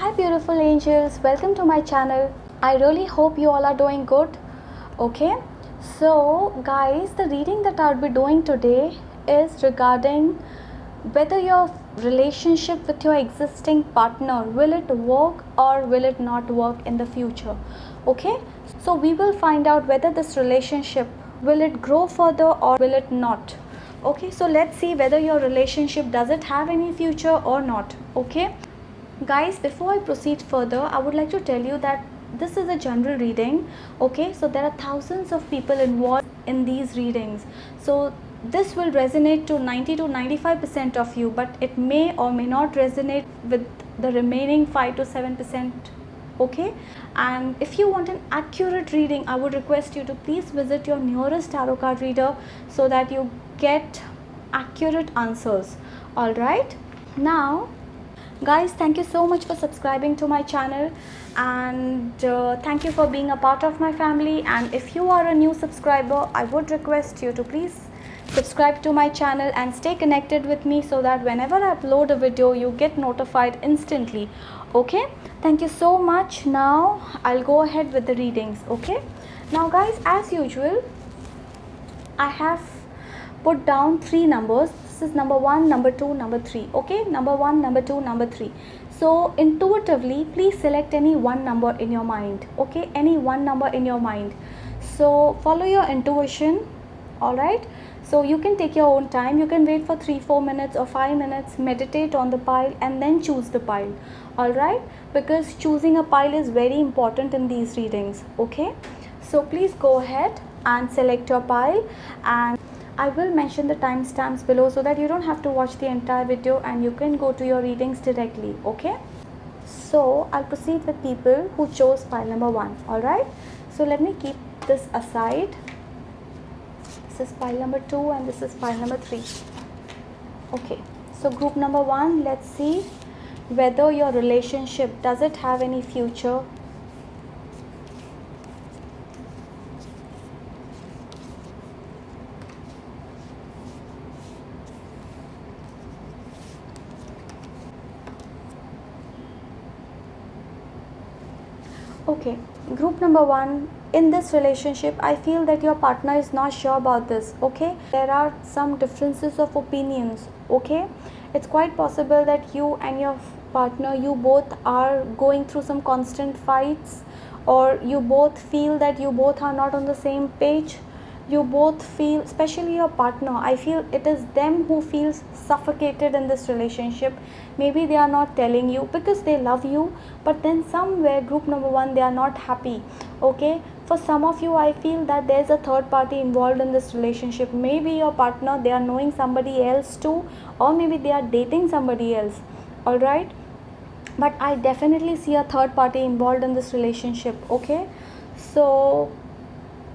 Hi beautiful angels, welcome to my channel. I really hope you all are doing good. Okay, so guys, the reading that I'll be doing today is regarding whether your relationship with your existing partner, will it work or will it not work in the future. Okay, so we will find out whether this relationship will it grow further or will it not. Okay, so let's see whether your relationship does it have any future or not. Okay guys, before I proceed further, I would like to tell you that this is a general reading. Okay, so there are thousands of people involved in these readings, so this will resonate to 90 to 95% of you, but it may or may not resonate with the remaining 5 to 7%. Okay, and if you want an accurate reading, I would request you to please visit your nearest tarot card reader so that you get accurate answers. All right, now guys, thank you so much for subscribing to my channel, and thank you for being a part of my family. And if you are a new subscriber, I would request you to please subscribe to my channel and stay connected with me so that whenever I upload a video, you get notified instantly. Okay, thank you so much. Now I'll go ahead with the readings. Okay, now guys, as usual, I have put down 3 numbers. This is number 1, number 2, number 3. Okay, number 1, number 2, number 3. So intuitively, please select any one number in your mind. Okay, any one number in your mind. So follow your intuition. All right, so you can take your own time. You can wait for 3-4 minutes or 5 minutes, meditate on the pile and then choose the pile. All right, because choosing a pile is very important in these readings. Okay, so please go ahead and select your pile, and I will mention the timestamps below so that you don't have to watch the entire video and you can go to your readings directly. Okay, so I'll proceed with people who chose pile number 1. All right, so let me keep this aside. This is pile number 2 and this is pile number 3. Okay, so group number 1, let's see whether your relationship, does it have any future. Okay, group number 1, in this relationship, I feel that your partner is not sure about this. Okay, there are some differences of opinions. Okay, it's quite possible that you and your partner, you both are going through some constant fights, or you both feel that you both are not on the same page. You both feel, especially your partner, I feel it is them who feels suffocated in this relationship. Maybe they are not telling you because they love you, but then somewhere, group number 1, they are not happy. Okay, for some of you, I feel that there's a third party involved in this relationship. Maybe your partner, they are knowing somebody else too, or maybe they are dating somebody else. All right, but I definitely see a third party involved in this relationship. Okay, so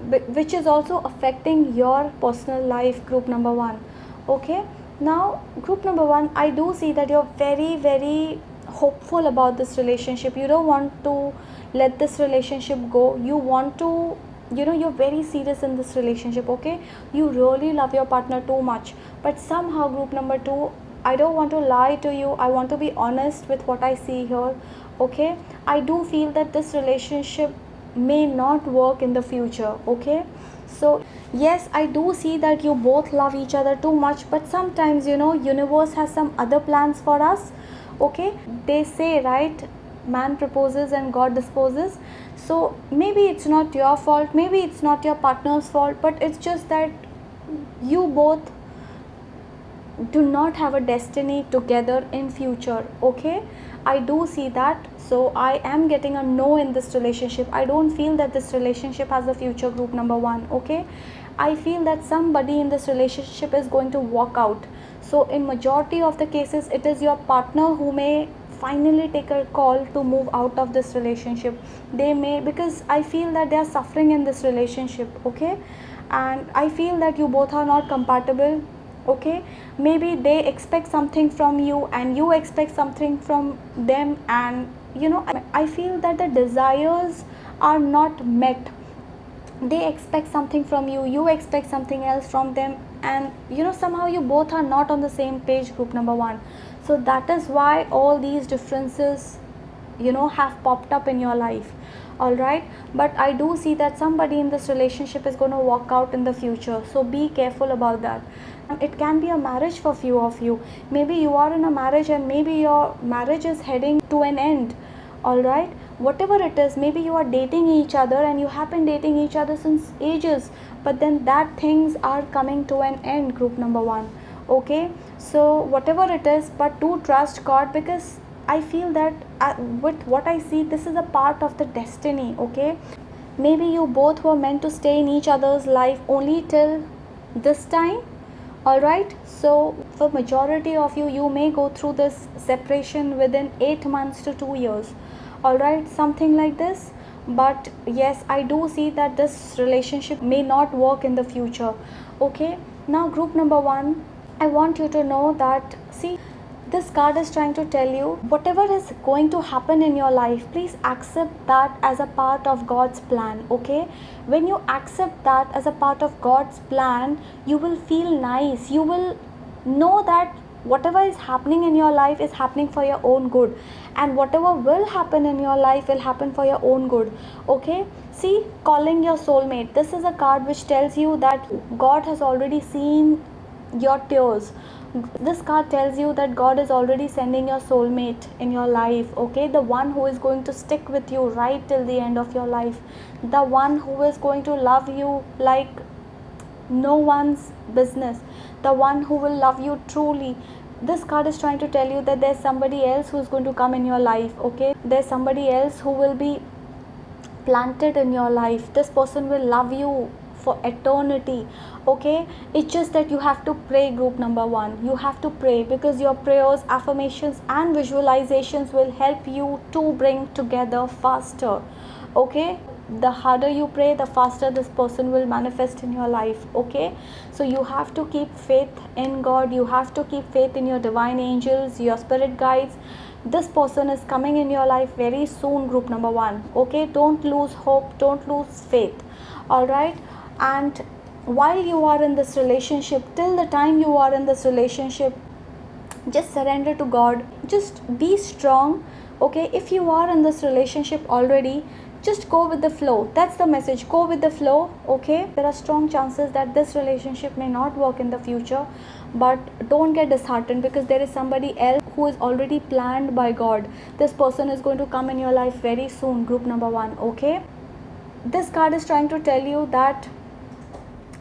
which is also affecting your personal life, group number 1. Okay, now group number 1, I do see that you're very hopeful about this relationship. You don't want to let this relationship go. You want to, you're very serious in this relationship. Okay, you really love your partner too much, but somehow, group number 2, I don't want to lie to you, I want to be honest with what I see here. Okay, I do feel that this relationship may not work in the future. Okay, so yes, I do see that you both love each other too much, but sometimes, universe has some other plans for us. Okay, they say, right, man proposes and God disposes. So maybe it's not your fault, maybe it's not your partner's fault, but it's just that you both do not have a destiny together in future. Okay, I do see that. So I am getting a no in this relationship. I don't feel that this relationship has a future, group number 1. Okay, I feel that somebody in this relationship is going to walk out. So in majority of the cases, it is your partner who may finally take a call to move out of this relationship. They may, because I feel that they are suffering in this relationship. Okay, and I feel that you both are not compatible. Okay, maybe they expect something from you and you expect something from them, and I feel that the desires are not met. They expect something from you, you expect something else from them, and somehow you both are not on the same page, group number 1. So that is why all these differences have popped up in your life. All right, but I do see that somebody in this relationship is going to walk out in the future, so be careful about that. It can be a marriage for few of you. Maybe you are in a marriage and maybe your marriage is heading to an end. All right, whatever it is, maybe you are dating each other and you have been dating each other since ages, but then that things are coming to an end, group number 1. Okay, so whatever it is, but do trust God, because I feel that with what I see, this is a part of the destiny. Okay, maybe you both were meant to stay in each other's life only till this time. All right, so for majority of you, you may go through this separation within 8 months to 2 years. All right, something like this. But yes, I do see that this relationship may not work in the future. Okay, now group number 1, I want you to know that, see, this card is trying to tell you whatever is going to happen in your life, please accept that as a part of God's plan. Okay, when you accept that as a part of God's plan, you will feel nice. You will know that whatever is happening in your life is happening for your own good, and whatever will happen in your life will happen for your own good. Okay, see, calling your soulmate, this is a card which tells you that God has already seen your tears. This card tells you that God is already sending your soulmate in your life. Okay, the one who is going to stick with you right till the end of your life, the one who is going to love you like no one's business, the one who will love you truly. This card is trying to tell you that there's somebody else who's going to come in your life. Okay, there's somebody else who will be planted in your life. This person will love you for eternity. Okay, it's just that you have to pray, group number 1. You have to pray, because your prayers, affirmations and visualizations will help you to bring together faster. Okay, the harder you pray, the faster this person will manifest in your life. Okay, so you have to keep faith in God. You have to keep faith in your divine angels, your spirit guides. This person is coming in your life very soon, group number 1. Okay, don't lose hope, don't lose faith. All right, and while you are in this relationship, till the time you are in this relationship, just surrender to God, just be strong. Okay, if you are in this relationship already, just go with the flow. That's the message, go with the flow. Okay, there are strong chances that this relationship may not work in the future, but don't get disheartened, because there is somebody else who is already planned by God. This person is going to come in your life very soon, group number 1. Okay, this card is trying to tell you that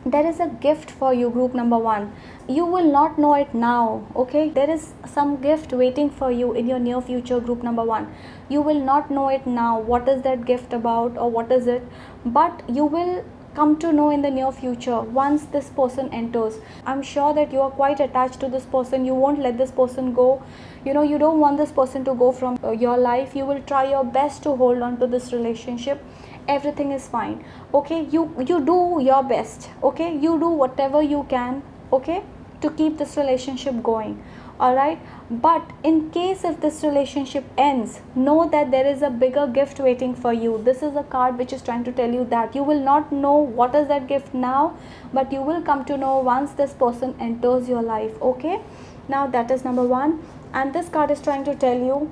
there is a gift for you, group number 1. You will not know it now. Okay, there is some gift waiting for you in your near future, group number 1. You will not know it now, what is that gift about or what is it, but you will come to know in the near future once this person enters. I'm sure that you are quite attached to this person. You won't let this person go. You don't want this person to go from your life. You will try your best to hold on to this relationship. Everything is fine. Okay, you do your best. Okay, you do whatever you can, okay, to keep this relationship going. All right, but in case if this relationship ends, know that there is a bigger gift waiting for you. This is a card which is trying to tell you that you will not know what is that gift now, but you will come to know once this person enters your life. Okay, now that is number 1. And this card is trying to tell you,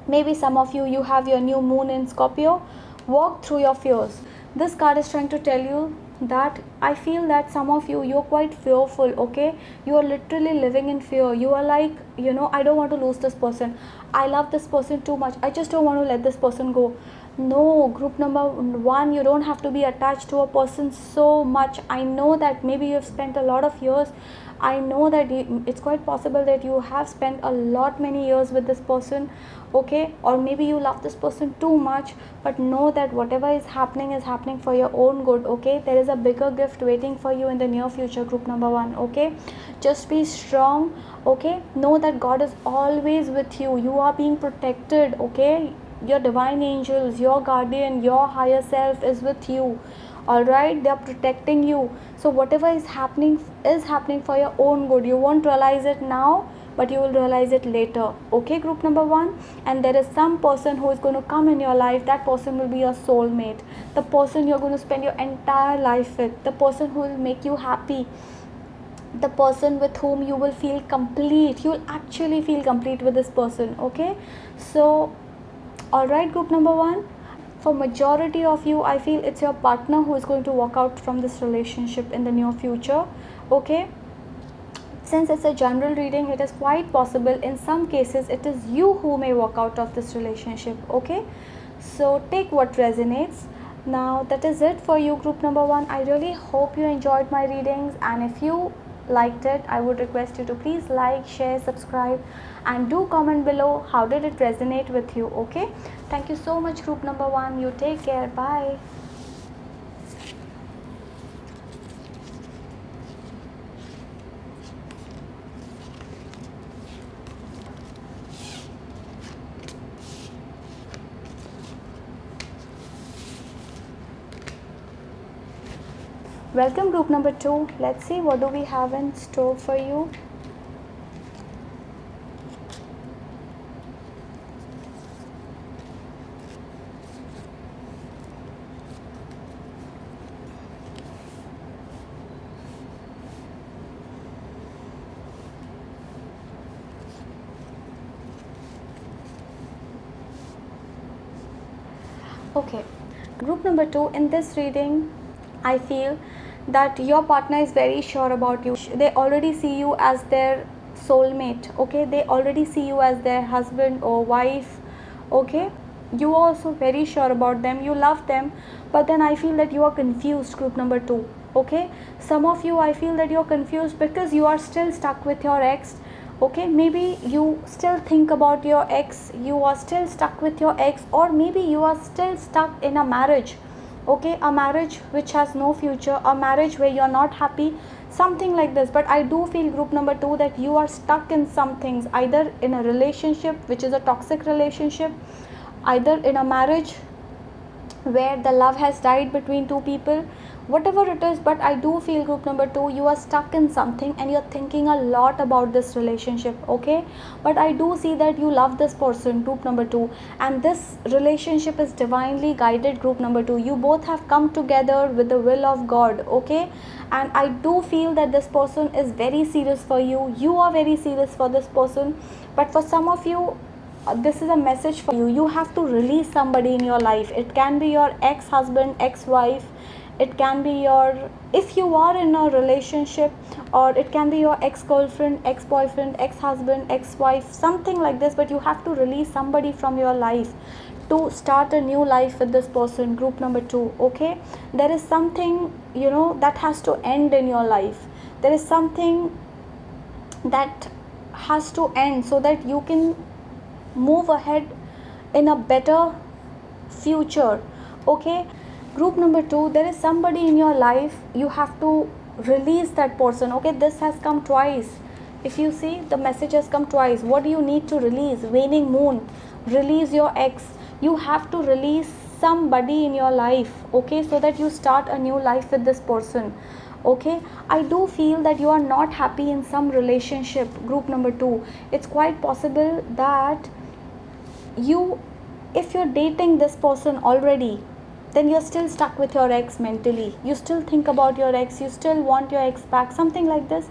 maybe some of you have your new moon in Scorpio. Walk through your fears. This card is trying to tell you that I feel that some of you're quite fearful. Okay, you are literally living in fear. You are like, I don't want to lose this person. I love this person too much. I just don't want to let this person go. No, group number 1, you don't have to be attached to a person so much. I know that maybe you've spent a lot of years. I know that it's quite possible that you have spent a lot many years with this person. Okay, or maybe you love this person too much, but know that whatever is happening for your own good. Okay, there is a bigger gift waiting for you in the near future, group number 1. Okay, just be strong. Okay, know that God is always with you. You are being protected. Okay, your divine angels, your guardian, your higher self is with you. All right, they are protecting you. So whatever is happening for your own good. You won't realize it now, but you will realize it later. Okay, group number 1. And there is some person who is going to come in your life. That person will be your soulmate, the person you're going to spend your entire life with, the person who will make you happy, the person with whom you will feel complete. You will actually feel complete with this person. Okay, so All right, group number 1, for majority of you, I feel it's your partner who is going to walk out from this relationship in the near future. Okay, since it's a general reading, it is quite possible in some cases it is you who may walk out of this relationship. Okay, so take what resonates. Now that is it for you, group number 1. I really hope you enjoyed my readings, and if you liked it, I would request you to please like, share, subscribe, and do comment below how did it resonate with you. Okay, thank you so much, group number 1. You take care. Bye. Welcome, group number 2. Let's see what do we have in store for you. Okay, group number 2, in this reading, I feel that your partner is very sure about you. They already see you as their soulmate. Okay, they already see you as their husband or wife. Okay, you are also very sure about them, you love them, but then I feel that you are confused, group number 2. Okay, some of you, I feel that you're confused because you are still stuck with your ex. Okay, maybe you still think about your ex, you are still stuck with your ex, or maybe you are still stuck in a marriage. Okay, a marriage which has no future, a marriage where you're not happy, something like this. But I do feel, group number 2, that you are stuck in some things, either in a relationship which is a toxic relationship, either in a marriage where the love has died between two people, whatever it is. But I do feel, group number 2, you are stuck in something and you're thinking a lot about this relationship. Okay, but I do see that you love this person, group number 2, and this relationship is divinely guided, group number 2. You both have come together with the will of God. Okay, and I do feel that this person is very serious for you, you are very serious for this person. But for some of you, this is a message for you. You have to release somebody in your life. It can be your ex-husband, ex-wife, it can be your, if you are in a relationship, or it can be your ex-girlfriend, ex-boyfriend, ex-husband, ex-wife, something like this. But you have to release somebody from your life to start a new life with this person, group number 2. Okay, there is something, that has to end in your life. There is something that has to end so that you can move ahead in a better future. Okay, group number 2, there is somebody in your life, you have to release that person. Okay, this has come twice. If you see, the message has come twice. What do you need to release? Waning moon, release your ex. You have to release somebody in your life. Okay, so that you start a new life with this person. Okay, I do feel that you are not happy in some relationship, group number 2. It's quite possible that if you're dating this person already, then you're still stuck with your ex mentally. You still think about your ex, you still want your ex back, something like this.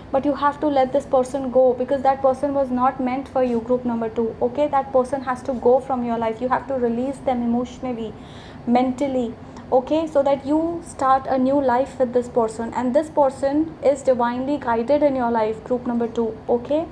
But you have to let this person go, because that person was not meant for you, group number 2. Okay, that person has to go from your life. You have to release them emotionally, mentally. Okay, so that you start a new life with this person, and this person is divinely guided in your life, group number 2. Okay,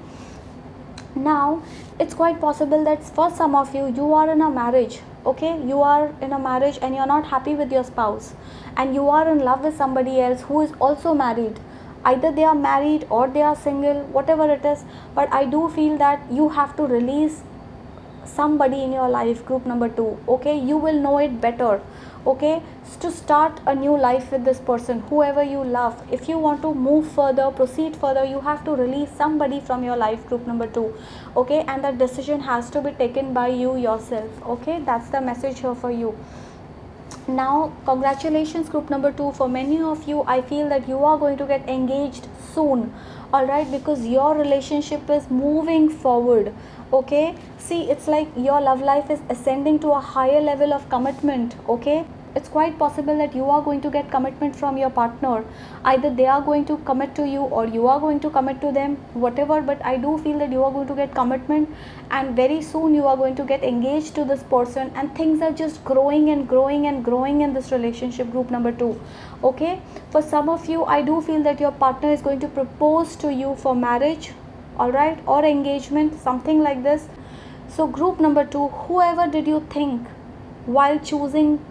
now it's quite possible that for some of you, you are in a marriage. Okay, you are in a marriage and you're not happy with your spouse, and you are in love with somebody else who is also married. Either they are married or they are single, whatever it is. But I do feel that you have to release somebody in your life, group number 2. Okay, you will know it better. Okay, to start a new life with this person, whoever you love. If you want to move further, proceed further, you have to release somebody from your life, group number 2. Okay, and that decision has to be taken by you yourself. Okay, that's the message here for you. Now, congratulations, group number 2. For many of you, I feel that you are going to get engaged soon. Alright, because your relationship is moving forward. Okay, see, it's like your love life is ascending to a higher level of commitment. Okay, it's quite possible that you are going to get commitment from your partner. Either they are going to commit to you or you are going to commit to them, whatever, but I do feel that you are going to get commitment, and very soon you are going to get engaged to this person, and things are just growing and growing and growing in this relationship, group number 2. Okay, for some of you, I do feel that your partner is going to propose to you for marriage, all right, or engagement, something like this. So group number 2, whoever did you think while choosing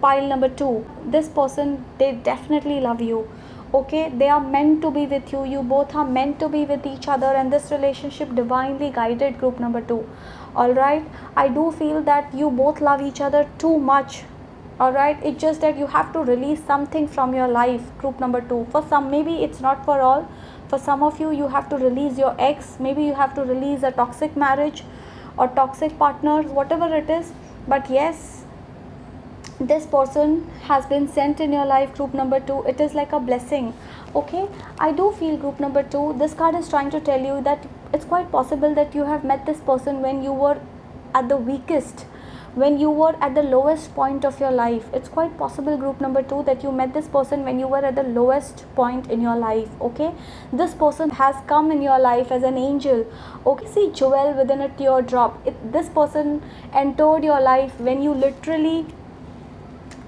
pile number 2, this person, they definitely love you. Okay, they are meant to be with you, you both are meant to be with each other, and this relationship divinely guided, group number 2. All right, I do feel that you both love each other too much. All right, it's just that you have to release something from your life, group number 2. For some, maybe it's not for all. For some of you, you have to release your ex, maybe you have to release a toxic marriage or toxic partner, whatever it is. But yes, this person has been sent in your life, group number 2. It is like a blessing. Okay, I do feel, group number 2, this card is trying to tell you that it's quite possible that you have met this person when you were at the weakest, when you were at the lowest point of your life. It's quite possible, group number 2, that you met this person when you were at the lowest point in your life. Okay, this person has come in your life as an angel. Okay, see jewel within a teardrop. This person entered your life when you literally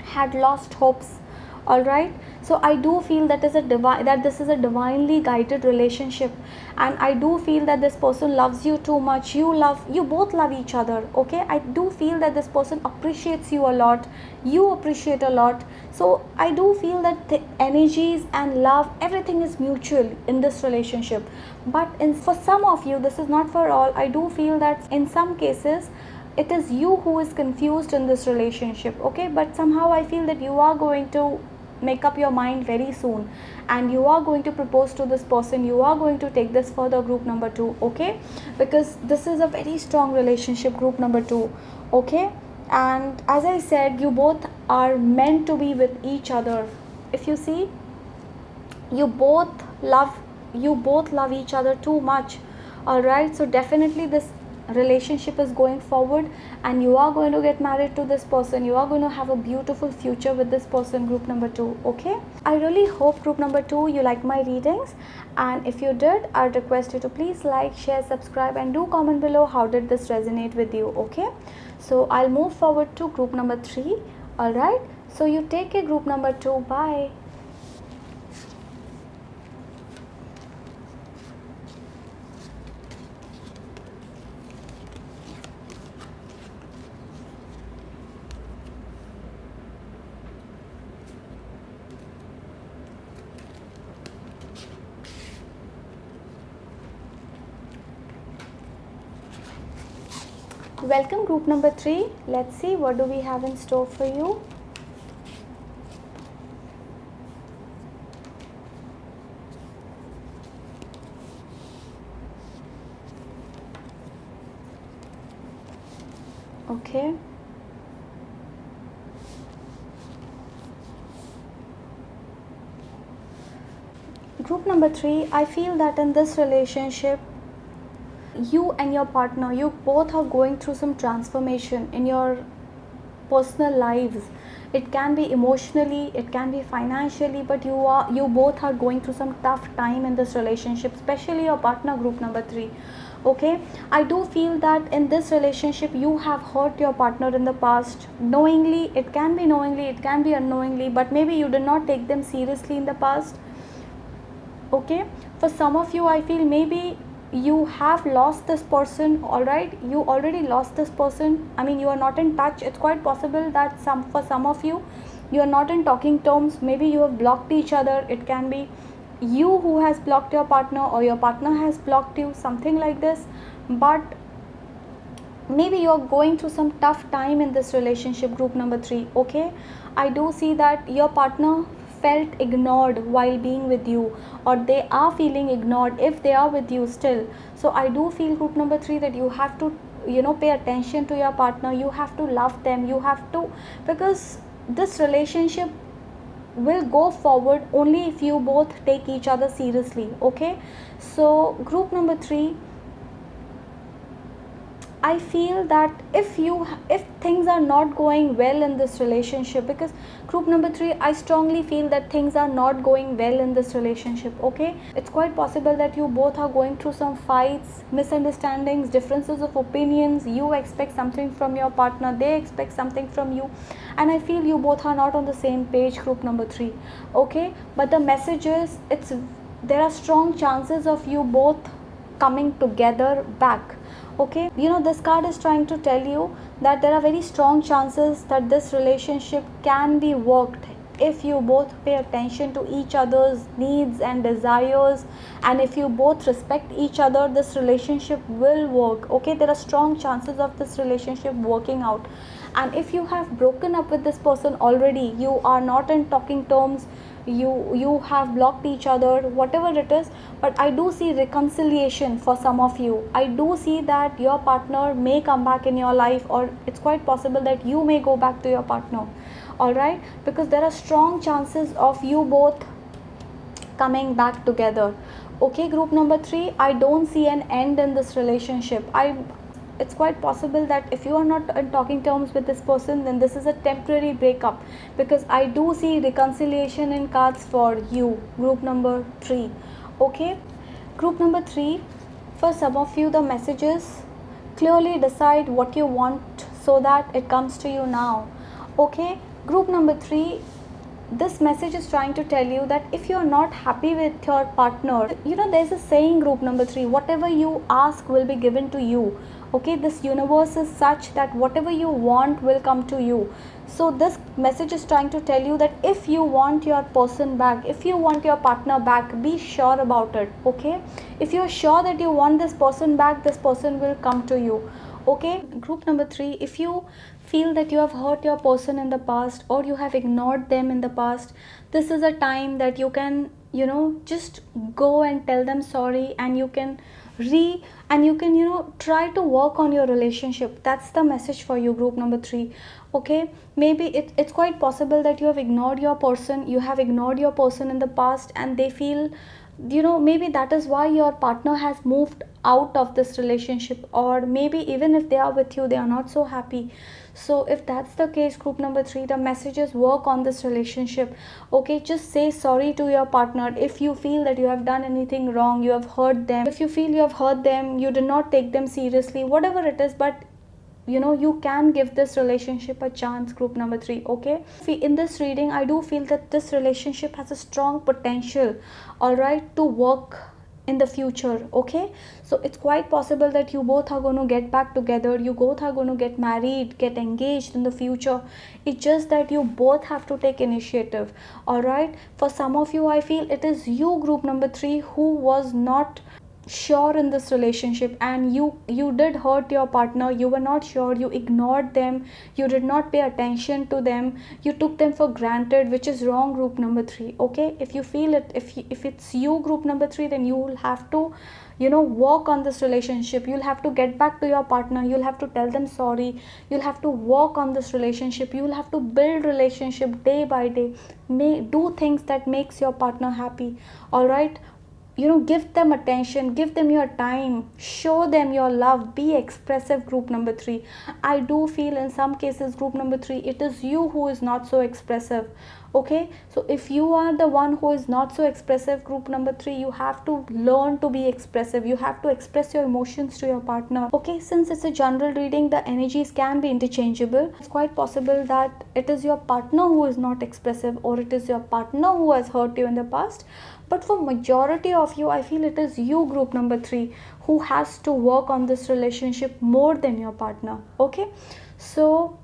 had lost hopes. All right, so I do feel that this is a divinely guided relationship, and I do feel that this person loves you too much. You both love each other. Okay, I do feel that this person appreciates you a lot, you appreciate a lot. So I do feel that the energies and love, everything is mutual in this relationship. But for some of you, this is not for all. I do feel that in some cases it is you who is confused in this relationship. Okay, but somehow I feel that you are going to make up your mind very soon, and you are going to propose to this person, you are going to take this further, group number 2. Okay, because this is a very strong relationship, group number 2. Okay, and as I said, you both are meant to be with each other. If you see, you both love each other too much. All right, so definitely this relationship is going forward, and you are going to get married to this person. You are going to have a beautiful future with this person, group number 2. Okay, I really hope, group number 2, you like my readings, and if you did, I'd request you to please like, share, subscribe, and do comment below how did this resonate with you. Okay, so I'll move forward to group number 3. All right, so you take care, group number 2. Bye. Welcome, group number 3. Let's see what do we have in store for you. Okay, group number 3, I feel that in this relationship, you and your partner, you both are going through some transformation in your personal lives. It can be emotionally, it can be financially, but you both are going through some tough time in this relationship, especially your partner, group number 3. Okay, I do feel that in this relationship you have hurt your partner in the past, knowingly. It can be knowingly, it can be unknowingly, but maybe you did not take them seriously in the past. Okay, for some of you, I feel maybe you have lost this person. All right, you already lost this person. I mean, you are not in touch. It's quite possible that for some of you, you are not in talking terms. Maybe you have blocked each other. It can be you who has blocked your partner, or your partner has blocked you, something like this. But maybe you are going through some tough time in this relationship, group number 3. Okay, I do see that your partner felt ignored while being with you, or they are feeling ignored if they are with you still. So I do feel, group number 3, that you have to pay attention to your partner. You have to love them. You have to, because this relationship will go forward only if you both take each other seriously. Okay, so group number 3, I feel that if things are not going well in this relationship, because group number 3, I strongly feel that things are not going well in this relationship. Okay, it's quite possible that you both are going through some fights, misunderstandings, differences of opinions. You expect something from your partner, they expect something from you, and I feel you both are not on the same page, group number 3. Okay, but the message is, there are strong chances of you both coming together back. Okay, this card is trying to tell you that there are very strong chances that this relationship can be worked if you both pay attention to each other's needs and desires, and if you both respect each other, this relationship will work. Okay, there are strong chances of this relationship working out. And if you have broken up with this person already, you are not in talking terms, you have blocked each other, whatever it is, but I do see reconciliation for some of you. I do see that your partner may come back in your life, or it's quite possible that you may go back to your partner. All right, because there are strong chances of you both coming back together. Okay, group number 3, I don't see an end in this relationship. It's quite possible that if you are not in talking terms with this person, then this is a temporary breakup, because I do see reconciliation in cards for you, group number 3. Okay, group number 3, for some of you the messages, clearly decide what you want so that it comes to you now. Okay, group number 3, this message is trying to tell you that if you are not happy with your partner, there's a saying, group number 3, whatever you ask will be given to you. Okay, this universe is such that whatever you want will come to you. So this message is trying to tell you that if you want your person back, if you want your partner back, be sure about it. Okay, if you're sure that you want this person back, this person will come to you. Okay, group number 3, if you feel that you have hurt your person in the past, or you have ignored them in the past, this is a time that you can just go and tell them sorry, and you can try to work on your relationship. That's the message for you, group number 3. Okay, maybe it's quite possible that you have ignored your person in the past, and they feel, maybe that is why your partner has moved out of this relationship, or maybe even if they are with you, they are not so happy. So if that's the case, group number 3, the message is work on this relationship. Okay, just say sorry to your partner if you feel that you have done anything wrong, you have hurt them. If you feel you have hurt them, you did not take them seriously, whatever it is, but you can give this relationship a chance, group number 3. Okay, in this reading, I do feel that this relationship has a strong potential, all right, to work in the future. Okay, so it's quite possible that you both are going to get back together, you both are going to get married, get engaged in the future. It's just that you both have to take initiative. All right, for some of you, I feel it is you, group number 3, who was not sure in this relationship, and you did hurt your partner. You were not sure, you ignored them, you did not pay attention to them, you took them for granted, which is wrong, group number 3. Okay, if you feel it, if it's you, group number 3, then you will have to work on this relationship. You'll have to get back to your partner, you'll have to tell them sorry, you'll have to work on this relationship, you'll have to build relationship day by day, do things that makes your partner happy. All right, give them attention, give them your time, show them your love, be expressive, group number 3. I do feel in some cases, group number 3, it is you who is not so expressive. Okay, so if you are the one who is not so expressive, group number 3, you have to learn to be expressive. You have to express your emotions to your partner. Okay, since it's a general reading, the energies can be interchangeable. It's quite possible that it is your partner who is not expressive, or it is your partner who has hurt you in the past. But for majority of you, I feel it is you, group number 3, who has to work on this relationship more than your partner. Okay, so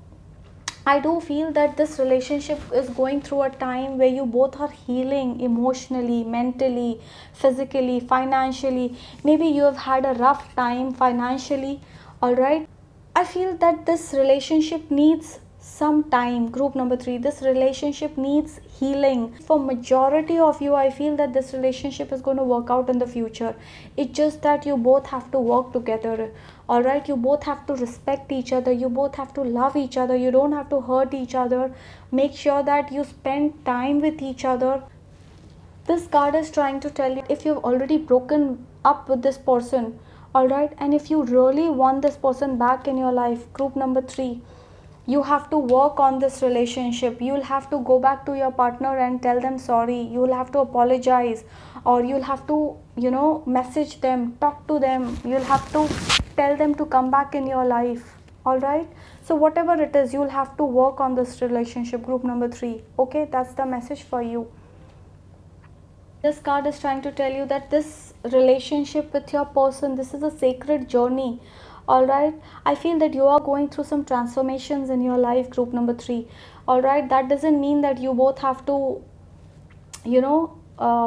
I do feel that this relationship is going through a time where you both are healing emotionally, mentally, physically, financially. Maybe you have had a rough time financially. All right, I feel that this relationship needs some time, group number 3. This relationship needs healing. For majority of you, I feel that this relationship is going to work out in the future. It's just that you both have to work together. All right, you both have to respect each other, you both have to love each other, you don't have to hurt each other. Make sure that you spend time with each other. This card is trying to tell you, if you've already broken up with this person, All right, and if you really want this person back in your life, group number 3, you have to work on this relationship. You'll have to go back to your partner and tell them sorry. You'll have to apologize, or you'll have to, message them, talk to them. You'll have to tell them to come back in your life. All right, so whatever it is, you'll have to work on this relationship, group number 3. Okay, that's the message for you. This card is trying to tell you that this relationship with your person, this is a sacred journey. All right, I feel that you are going through some transformations in your life, group number 3. All right, that doesn't mean that you both have to,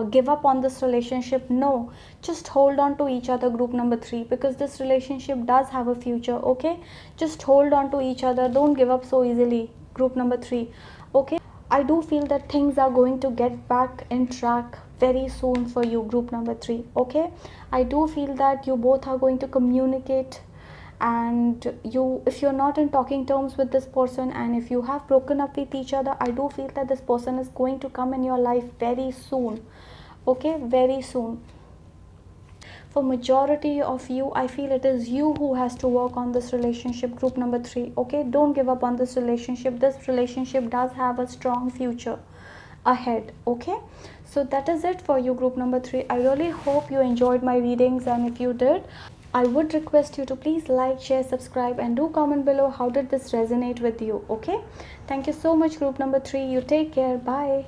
give up on this relationship. No, just hold on to each other, group number 3, because this relationship does have a future. Okay, just hold on to each other. Don't give up so easily, group number 3. Okay, I do feel that things are going to get back in track very soon for you, group number 3. Okay, I do feel that you both are going to communicate, and if you're not in talking terms with this person, and if you have broken up with each other, I do feel that this person is going to come in your life very soon. Okay, very soon. For majority of you, I feel it is you who has to work on this relationship, group number 3. Okay, don't give up on this relationship. This relationship does have a strong future ahead. Okay, so that is it for you, group number 3. I really hope you enjoyed my readings, and if you did, I would request you to please like, share, subscribe, and do comment below how did this resonate with you. Okay, thank you so much, group number 3. You take care. Bye.